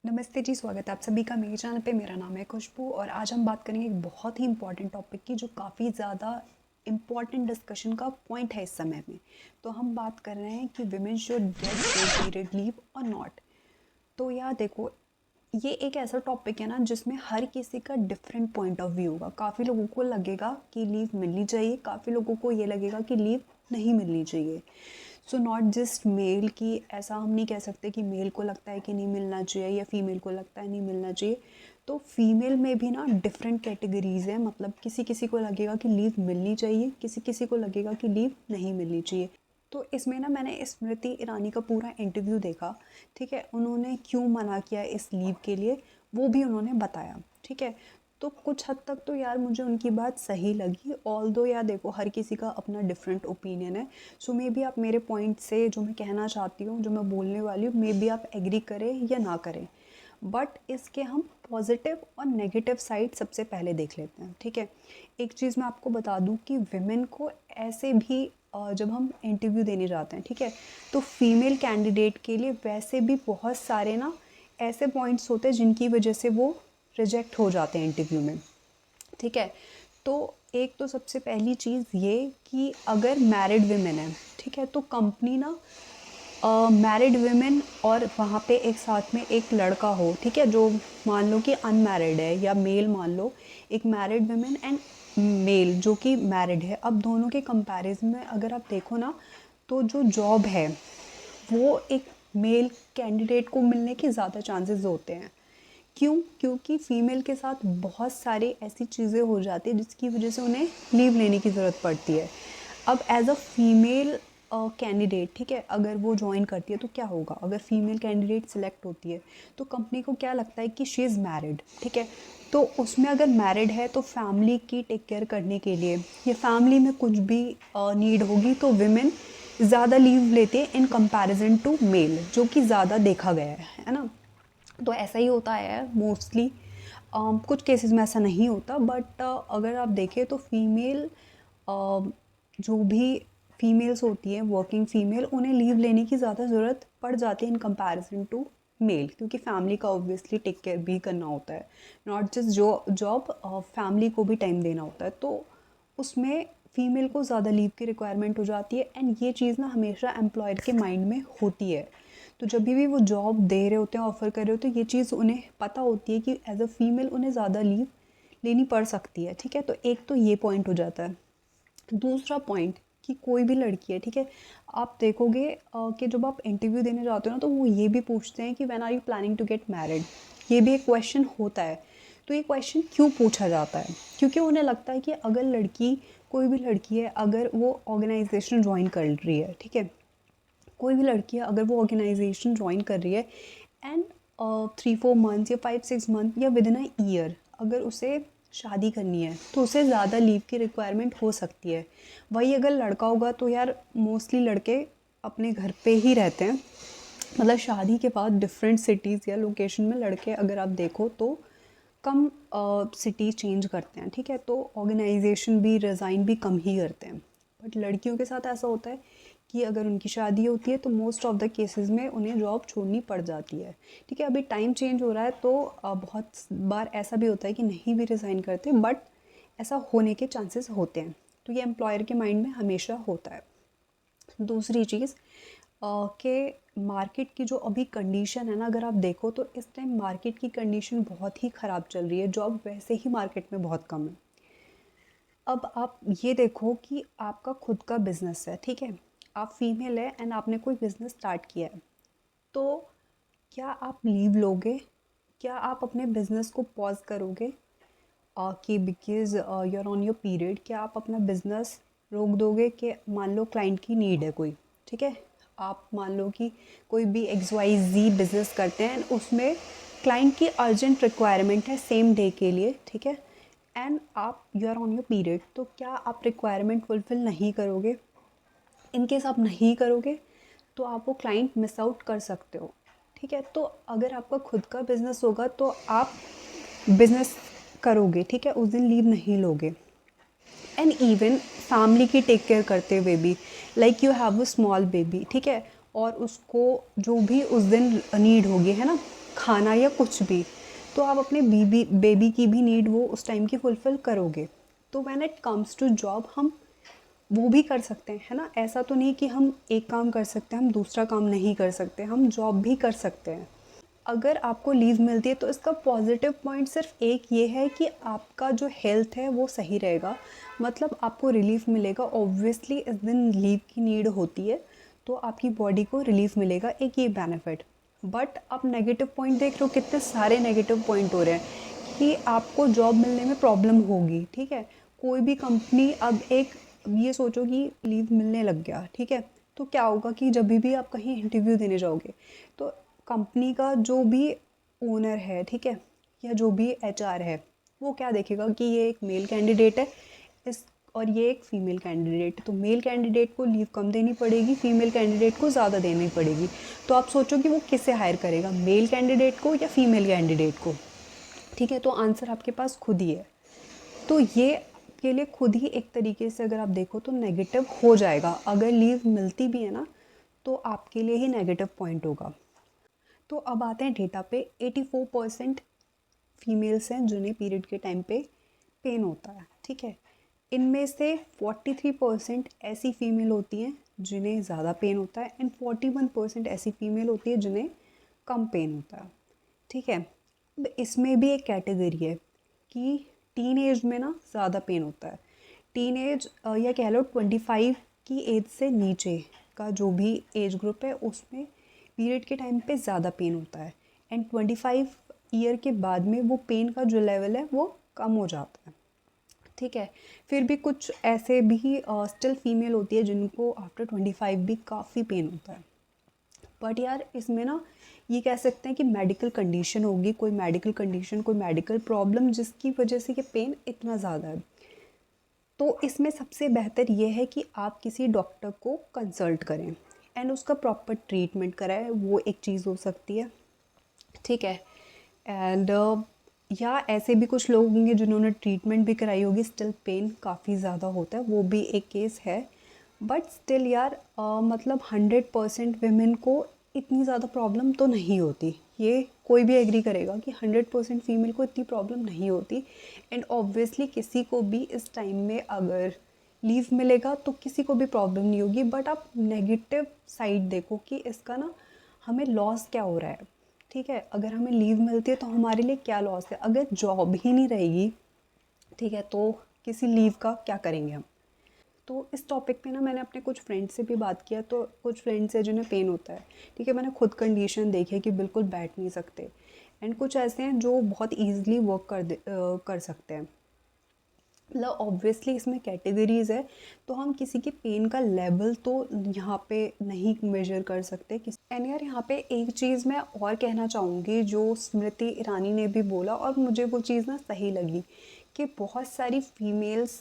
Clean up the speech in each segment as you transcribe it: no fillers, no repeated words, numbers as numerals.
नमस्ते जी, स्वागत है आप सभी का मेरे चैनल पे। मेरा नाम है खुशबू और आज हम बात करेंगे एक बहुत ही इम्पॉर्टेंट टॉपिक की, जो काफ़ी ज़्यादा इम्पॉर्टेंट डिस्कशन का पॉइंट है इस समय में। तो हम बात कर रहे हैं कि women should get paid period leave और नॉट। तो यार देखो, ये एक ऐसा टॉपिक है ना जिसमें हर किसी का डिफरेंट पॉइंट ऑफ व्यू होगा। काफ़ी लोगों को लगेगा कि लीव मिलनी चाहिए, काफ़ी लोगों को ये लगेगा कि लीव नहीं मिलनी चाहिए। सो नॉट जस्ट मेल, कि ऐसा हम नहीं कह सकते कि मेल को लगता है कि नहीं मिलना चाहिए या फीमेल को लगता है नहीं मिलना चाहिए। तो फीमेल में भी ना डिफरेंट कैटेगरीज है। मतलब किसी किसी को लगेगा कि लीव मिलनी चाहिए, किसी किसी को लगेगा कि लीव नहीं मिलनी चाहिए। तो इसमें ना मैंने स्मृति ईरानी का पूरा इंटरव्यू देखा। ठीक है, उन्होंने क्यों मना किया इस लीव के लिए वो भी उन्होंने बताया। ठीक है, तो कुछ हद तक तो यार मुझे उनकी बात सही लगी। ऑल दो यार देखो, हर किसी का अपना डिफरेंट ओपिनियन है। सो मे बी आप मेरे पॉइंट से जो मैं कहना चाहती हूँ, जो मैं बोलने वाली हूँ, मे बी आप एग्री करें या ना करें, बट इसके हम पॉजिटिव और नेगेटिव साइड सबसे पहले देख लेते हैं। ठीक है, एक चीज़ मैं आपको बता दूं कि विमेन को ऐसे भी जब हम इंटरव्यू देने जाते हैं, ठीक है, तो फीमेल कैंडिडेट के लिए वैसे भी बहुत सारे ना ऐसे पॉइंट्स होते हैं जिनकी वजह से वो रिजेक्ट हो जाते हैं इंटरव्यू में। ठीक है, तो एक तो सबसे पहली चीज़ ये कि अगर मैरिड विमेन है, ठीक है, तो कंपनी ना मैरिड वेमेन और वहाँ पे एक साथ में एक लड़का हो, ठीक है, जो मान लो कि अनमैरिड है, या मेल मान लो एक मैरिड वेमेन एंड मेल जो कि मैरिड है। अब दोनों के कंपैरिजन में अगर आप देखो ना, तो जो जॉब है वो एक मेल कैंडिडेट को मिलने के ज़्यादा चांसेस होते हैं। क्यों? क्योंकि फ़ीमेल के साथ बहुत सारी ऐसी चीज़ें हो जाती है जिसकी वजह से उन्हें लीव लेने की ज़रूरत पड़ती है। अब एज अ फीमेल कैंडिडेट, ठीक है, अगर वो ज्वाइन करती है तो क्या होगा? अगर फीमेल कैंडिडेट सिलेक्ट होती है तो कंपनी को क्या लगता है कि शी इज़ मैरिड, ठीक है, तो उसमें अगर मैरिड है तो फैमिली की टेक केयर करने के लिए या फैमिली में कुछ भी नीड होगी तो विमेन ज़्यादा लीव लेते हैं इन कंपैरिजन टू मेल, जो कि ज़्यादा देखा गया है ना। तो ऐसा ही होता है मोस्टली। कुछ केसेस में ऐसा नहीं होता, बट अगर आप देखें तो फीमेल, जो भी फीमेल्स होती हैं वर्किंग फीमेल, उन्हें लीव लेने की ज़्यादा ज़रूरत पड़ जाती है इन कंपैरिजन टू मेल, क्योंकि फैमिली का ऑब्वियसली टेक केयर भी करना होता है। नॉट जस्ट जो जॉब, फैमिली को भी टाइम देना होता है, तो उसमें फीमेल को ज़्यादा लीव की रिक्वायरमेंट हो जाती है। एंड ये चीज़ ना हमेशा एम्प्लॉयर के माइंड में होती है। तो जब भी वो जॉब दे रहे होते हैं, ऑफ़र कर रहे होते हैं, ये चीज़ उन्हें पता होती है कि एज अ फीमेल उन्हें ज़्यादा लीव लेनी पड़ सकती है। ठीक है, तो एक तो ये पॉइंट हो जाता है। दूसरा पॉइंट कि कोई भी लड़की है, ठीक है, आप देखोगे कि जब आप इंटरव्यू देने जाते हो ना, तो वो ये भी पूछते हैं कि when are you planning to get married. ये भी एक क्वेश्चन होता है। तो ये क्वेश्चन क्यों पूछा जाता है? क्योंकि उन्हें लगता है कि अगर लड़की, कोई भी लड़की है, अगर वो ऑर्गेनाइजेशन ज्वाइन कर रही है, ठीक है, कोई भी लड़की है अगर वो ऑर्गेनाइजेशन ज्वाइन कर रही है एंड 3-4 मंथ्स या 5-6 मंथ या विद इन अ ईयर अगर उसे शादी करनी है तो उसे ज़्यादा लीव की रिक्वायरमेंट हो सकती है। वही अगर लड़का होगा तो यार मोस्टली लड़के अपने घर पे ही रहते हैं। मतलब शादी के बाद डिफरेंट सिटीज़ या लोकेशन में लड़के अगर आप देखो तो कम सिटी चेंज करते हैं। ठीक है, तो ऑर्गेनाइजेशन भी, रिज़ाइन भी कम ही करते हैं। बट लड़कियों के साथ ऐसा होता है कि अगर उनकी शादी होती है तो मोस्ट ऑफ द केसेस में उन्हें जॉब छोड़नी पड़ जाती है। ठीक है, अभी टाइम चेंज हो रहा है तो बहुत बार ऐसा भी होता है कि नहीं भी रिज़ाइन करते, बट ऐसा होने के चांसेस होते हैं। तो ये एम्प्लॉयर के माइंड में हमेशा होता है। दूसरी चीज़ कि मार्केट की जो अभी कंडीशन है ना, अगर आप देखो तो इस टाइम मार्केट की कंडीशन बहुत ही ख़राब चल रही है। जॉब वैसे ही मार्केट में बहुत कम है। अब आप ये देखो कि आपका खुद का बिजनेस है, ठीक है, आप फीमेल है एंड आपने कोई बिजनेस स्टार्ट किया है, तो क्या आप लीव लोगे? क्या आप अपने बिजनेस को पॉज करोगे कि because you are on your period? क्या आप अपना बिजनेस रोक दोगे कि मान लो क्लाइंट की नीड है कोई, ठीक है, आप मान लो कि कोई भी XYZ बिजनेस करते हैं उसमें क्लाइंट की अर्जेंट रिक्वायरमेंट है सेम डे के लिए, ठीक है, एंड आप you are on your period, तो क्या आप रिक्वायरमेंट फुलफिल नहीं करोगे? इन केस आप नहीं करोगे तो आप वो क्लाइंट मिस आउट कर सकते हो। ठीक है, तो अगर आपका खुद का बिजनेस होगा तो आप बिजनेस करोगे, ठीक है, उस दिन लीव नहीं लोगे। एंड इवन फैमिली की टेक केयर करते हुए भी, like you have a small baby, ठीक है, और उसको जो भी उस दिन नीड होगी, है ना, खाना या कुछ भी, तो आप अपने बेबी की भी नीड वो उस टाइम की फुलफ़िल करोगे। तो when it comes to job, हम वो भी कर सकते हैं, है ना? ऐसा तो नहीं कि हम एक काम कर सकते हैं, हम दूसरा काम नहीं कर सकते, हम जॉब भी कर सकते हैं। अगर आपको लीव मिलती है तो इसका पॉजिटिव पॉइंट सिर्फ एक ये है कि आपका जो हेल्थ है वो सही रहेगा, मतलब आपको रिलीफ मिलेगा। ऑब्वियसली इस दिन लीव की नीड होती है, तो आपकी बॉडी को रिलीफ मिलेगा, एक ये बेनिफिट। बट आप नेगेटिव पॉइंट देख रहे हो, कितने सारे नेगेटिव पॉइंट हो रहे हैं कि आपको जॉब मिलने में प्रॉब्लम होगी, ठीक है? कोई भी कंपनी अब एक ये सोचो कि लीव मिलने लग गया, ठीक है? तो क्या होगा कि जब भी आप कहीं इंटरव्यू देने जाओगे, तो कंपनी का जो भी ओनर है, ठीक है, या जो भी एचआर है, वो क्या देखेगा कि ये एक मेल कैंडिडेट है इस और ये एक फ़ीमेल कैंडिडेट, तो मेल कैंडिडेट को लीव कम देनी पड़ेगी, फ़ीमेल कैंडिडेट को ज़्यादा देनी पड़ेगी। तो आप सोचो कि वो किसे हायर करेगा, मेल कैंडिडेट को या फीमेल कैंडिडेट को? ठीक है, तो आंसर आपके पास खुद ही है। तो ये आपके लिए खुद ही एक तरीके से अगर आप देखो तो नेगेटिव हो जाएगा। अगर लीव मिलती भी है ना, तो आपके लिए ही नेगेटिव पॉइंट होगा। तो अब आते हैं डेटा पे। 84% फीमेल्स हैं जिन्हें पीरियड के टाइम पे पेन होता है, ठीक है? इनमें से 43% ऐसी फीमेल होती हैं जिन्हें ज़्यादा पेन होता है, एंड 41% ऐसी फीमेल होती है जिन्हें कम पेन होता है, ठीक है? अब इसमें भी एक कैटेगरी है कि टीन एज में ना ज़्यादा पेन होता है। टीन एज या कह लो 25 की एज से नीचे का जो भी एज ग्रुप है, उसमें पीरियड के टाइम पे ज़्यादा पेन होता है, एंड 25 ईयर के बाद में वो पेन का जो लेवल है वो कम हो जाता है, ठीक है? फिर भी कुछ ऐसे भी स्टिल फीमेल होती है जिनको आफ्टर 25 भी काफ़ी पेन होता है। बट यार इसमें ना ये कह सकते हैं कि मेडिकल कंडीशन होगी, कोई मेडिकल कंडीशन, कोई मेडिकल प्रॉब्लम जिसकी वजह से ये पेन इतना ज़्यादा है। तो इसमें सबसे बेहतर ये है कि आप किसी डॉक्टर को कंसल्ट करें एंड उसका प्रॉपर ट्रीटमेंट कराएं, वो एक चीज़ हो सकती है, ठीक है? एंड या ऐसे भी कुछ लोग होंगे जिन्होंने ट्रीटमेंट भी कराई होगी, स्टिल पेन काफ़ी ज़्यादा होता है, वो भी एक केस है। बट स्टिल यार मतलब 100% वेमेन को इतनी ज़्यादा प्रॉब्लम तो नहीं होती, ये कोई भी एग्री करेगा कि 100% फीमेल को इतनी प्रॉब्लम नहीं होती। एंड ऑब्वियसली किसी को भी इस टाइम में अगर लीव मिलेगा तो किसी को भी प्रॉब्लम नहीं होगी। बट आप नेगेटिव साइड देखो कि इसका ना हमें लॉस क्या हो रहा है, ठीक है? अगर हमें लीव मिलती है तो हमारे लिए क्या लॉस है? अगर जॉब ही नहीं रहेगी, ठीक है, तो किसी लीव का क्या करेंगे हम? तो इस टॉपिक पे ना मैंने अपने कुछ फ्रेंड्स से भी बात किया, तो कुछ फ्रेंड्स हैं जिन्हें पेन होता है, ठीक है? मैंने खुद कंडीशन देखी है कि बिल्कुल बैठ नहीं सकते, एंड कुछ ऐसे हैं जो बहुत ईजिली वर्क कर सकते हैं। मतलब ऑब्वियसली इसमें कैटेगरीज़ है, तो हम किसी की पेन का लेवल तो यहाँ पे नहीं मेजर कर सकते किस। एंड यार यहाँ पे एक चीज़ मैं और कहना चाहूँगी जो स्मृति ईरानी ने भी बोला और मुझे वो चीज़ ना सही लगी, कि बहुत सारी फीमेल्स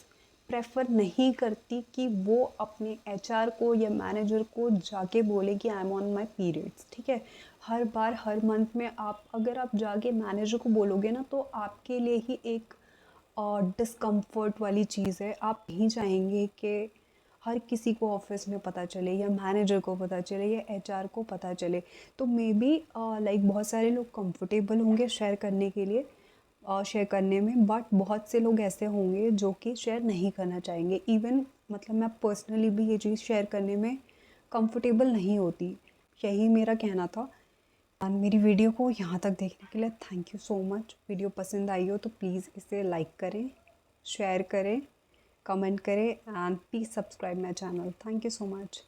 प्रेफर नहीं करती कि वो अपने एचआर को या मैनेजर को जाके बोले कि I am on my periods, ठीक है? हर बार हर मंथ में आप अगर आप जाके मैनेजर को बोलोगे ना, तो आपके लिए ही एक डिस्कम्फर्ट वाली चीज़ है। आप नहीं चाहेंगे कि हर किसी को ऑफिस में पता चले या मैनेजर को पता चले या एचआर को पता चले। तो मे बी लाइक बहुत सारे लोग कंफर्टेबल होंगे शेयर करने के लिए, शेयर करने में, बट बहुत से लोग ऐसे होंगे जो कि शेयर नहीं करना चाहेंगे। इवन मतलब मैं पर्सनली भी ये चीज़ शेयर करने में कंफर्टेबल नहीं होती। यही मेरा कहना था। मेरी वीडियो को यहाँ तक देखने के लिए thank you so much. Video पसंद आई हो तो प्लीज़ इसे लाइक करें, शेयर करें, कमेंट करें, and please subscribe my channel. Thank you so much.